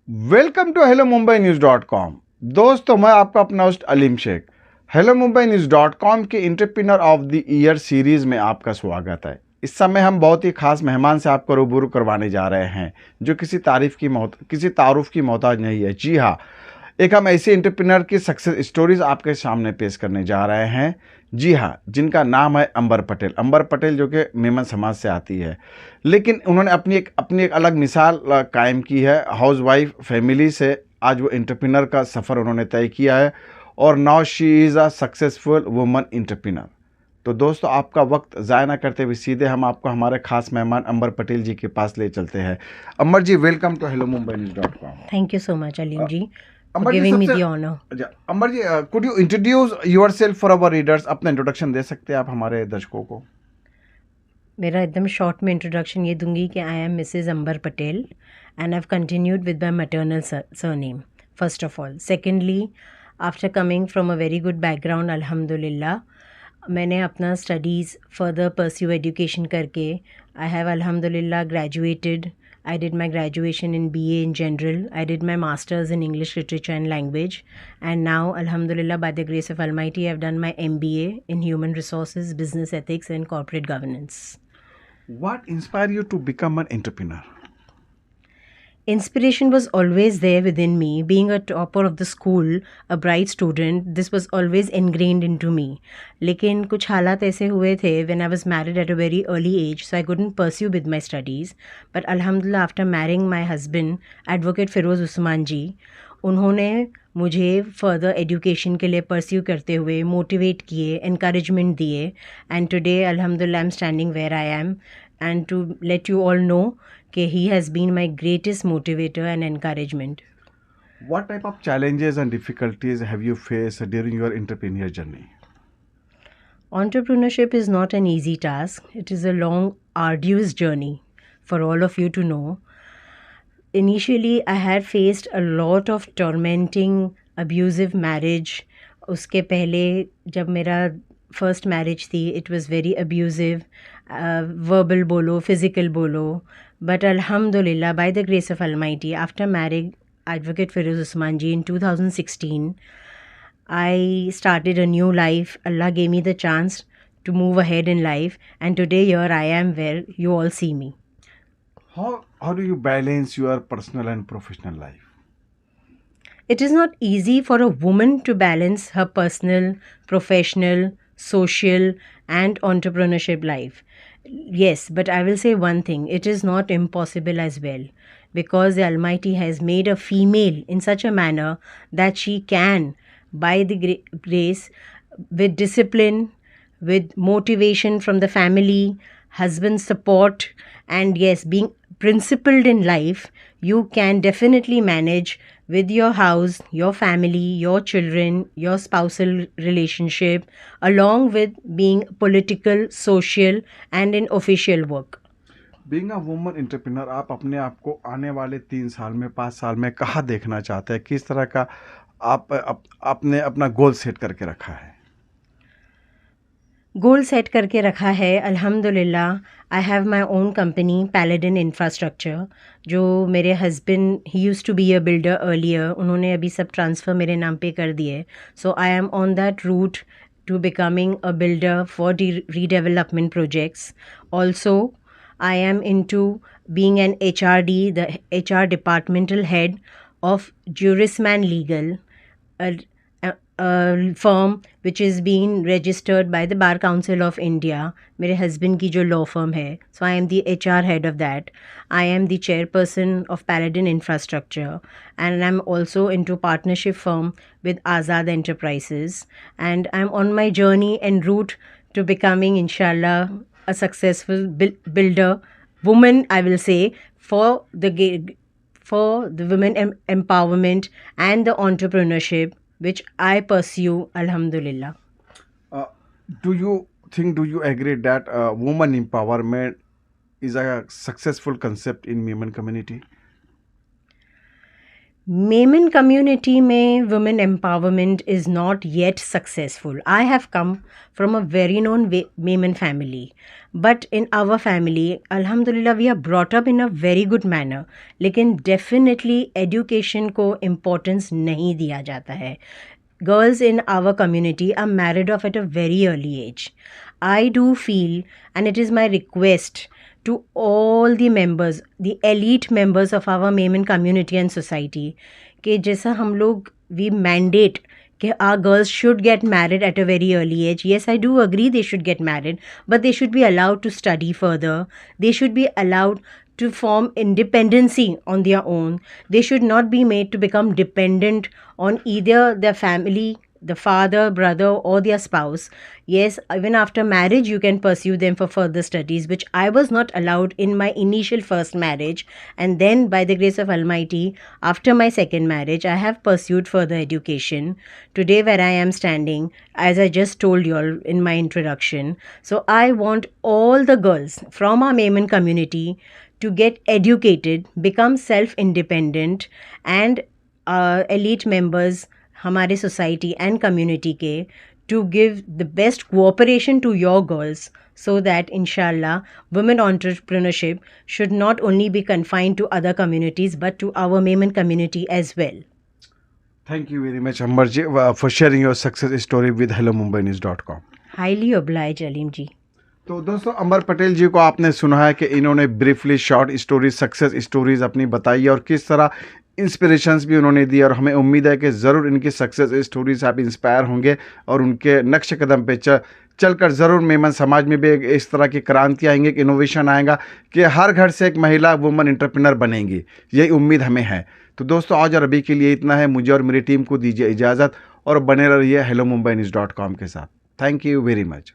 Welcome to hello Mumbai news .com। दोस्तों, मैं आपका अपना host Aleem Shaikh. Hello Mumbai news .com के entrepreneur of the year series में आपका स्वागत है। इस समय हम बहुत ही खास मेहमान से आपको रूबरू करवाने जा रहे हैं जो किसी तारुफ की मोहताज नहीं है। जी हाँ, एक हम ऐसे एंटरप्रेन्योर की सक्सेस स्टोरीज आपके सामने पेश करने जा रहे हैं। जी हाँ, जिनका नाम है अंबर पटेल। अंबर पटेल जो कि मेमन समाज से आती है, लेकिन उन्होंने अपनी एक अलग मिसाल कायम की है। हाउस वाइफ फैमिली से आज वो एंटरप्रेन्योर का सफ़र उन्होंने तय किया है और now she is a successful woman entrepreneur. तो दोस्तों, आपका वक्त ज़ाया ना करते हुए सीधे हम आपको हमारे खास मेहमान अंबर पटेल जी के पास ले चलते हैं। Amber ji, welcome to hello Mumbai news .com। Thank you so much, Alim ji, for Amber ji, giving me सबसे the honor. अच्छा, Amber ji, could you introduce yourself for our readers? अपना इंट्रोडक्शन दे सकते हैं आप हमारे दर्शकों को? मेरा एकदम शॉर्ट में इंट्रोडक्शन ये दूंगी कि I am Mrs Ambar Patel and I continued with my maternal surname, first of all. Secondly, after coming from a very good background, अल्हम्दुलिल्लाह मैंने अपना स्टडीज़ फर्दर परस्यू एजुकेशन करके आई हैव अल्हम्दुलिल्लाह graduated. I did my graduation in BA in general. I did my masters in English literature and language. And now, alhamdulillah, by the grace of Almighty, I've done my MBA in human resources, business ethics, and corporate governance. What inspired you to become an entrepreneur? Inspiration was always there within me. Being a topper of the school, a bright student, this was always ingrained into me. लेकिन कुछ हालात ऐसे हुए थे when I was married at a very early age, so I couldn't pursue with my studies. But alhamdulillah, after marrying my husband, Advocate Feroz Usman जी, उन्होंने मुझे further education के लिए परस्यू करते हुए मोटिवेट किए, encouragement दिए, and today alhamdulillah I'm standing where I am. And to let you all know कि he has been my greatest motivator and encouragement. What type of challenges and difficulties have you faced during your entrepreneurial journey? Entrepreneurship is not an easy task. It is a long, arduous journey for all of you to know. Initially, I had faced a lot of tormenting, abusive marriage. उसके पहले जब मेरा first marriage थी, it was very abusive. Verbal बोलो, physical बोलो. But अल्हम्दुलिल्लाह, by the grace of Almighty, after marriage Advocate Feroz Usman ji in 2016, I started a new life. Allah gave me the chance to move ahead in life, and today here I am where you all see me. How do you balance your personal and professional life? It is not easy for a woman to balance her personal, professional, social, and entrepreneurship life. Yes, but I will say one thing, it is not impossible as well, because the Almighty has made a female in such a manner that she can, by the grace, with discipline, with motivation from the family, husband support, and yes, being principled in life, you can definitely manage with your house, your family, your children, your spousal relationship, along with being political, social, and in official work. Being a woman entrepreneur, आप अपने आप को आने वाले 3 साल में, 5 साल में कहाँ देखना चाहते हैं? किस तरह का आपने अपना गोल सेट करके रखा है? गोल सेट करके रखा है अल्हम्दुलिल्लाह. I have my own company Paladin infrastructure, जो मेरे हस्बैंड ही use to be a builder earlier, उन्होंने अभी सब ट्रांसफ़र मेरे नाम पे कर दिए. So I am on that route to becoming a builder for redevelopment projects. Also, I am into being an HRD, the HR departmental head of Jurisman Legal, a firm which is being registered by the Bar Council of India. मेरे husband की जो law firm है, so I am the HR head of that. I am the chairperson of Paladin Infrastructure, and I'm also into partnership firm with Azad Enterprises, and I'm on my journey en route to becoming, inshallah, a successful builder woman, I will say, for the women empowerment and the entrepreneurship which I pursue, alhamdulillah. Do you agree that woman empowerment is a successful concept in women community? Memon community में women empowerment is not yet successful. I have come from a very known Memen family, but in our family, alhamdulillah, we are brought up in a very good manner. लेकिन definitely education को importance नहीं दिया जाता है. Girls in our community are married off at a very early age. I do feel, and it is my request to all the members, the elite members of our Memen community and society, कि जैसा हम लोग we mandate कि our girls should get married at a very early age. Yes, I do agree they should get married, but they should be allowed to study further. They should be allowed to form independency on their own. They should not be made to become dependent on either their family, the father, brother, or their spouse. Yes, even after marriage, you can pursue them for further studies, which I was not allowed in my initial first marriage. And then, by the grace of Almighty, after my second marriage, I have pursued further education. Today, where I am standing, as I just told you all in my introduction, so I want all the girls from our Memen community to get educated, become self-independent, and elite members हमारे society and community के to give the best cooperation to your girls so that inshallah women entrepreneurship should not only be confined to other communities but to our Memen community as well. Thank you very much Amber ji for sharing your success story with HelloMumbaiNews.com. Highly obliged Alim ji. तो दोस्तों अंबर पटेल जी को आपने सुना है कि इन्होंने briefly short story success stories अपनी बताई है और किस तरह इंस्पिरेशंस भी उन्होंने दी और हमें उम्मीद है कि ज़रूर इनकी सक्सेस स्टोरी से आप इंस्पायर होंगे और उनके नक्श कदम पे चलकर ज़रूर मेमन समाज में भी इस तरह की क्रांति आएंगे, एक इनोवेशन आएगा कि हर घर से एक महिला वुमन एंटरप्रेन्योर बनेंगी. यही उम्मीद हमें है. तो दोस्तों आज और अभी के लिए इतना है. मुझे और मेरी टीम को दीजिए इजाज़त और बने रहिए HelloMumbaiNews.com के साथ. Thank you very much.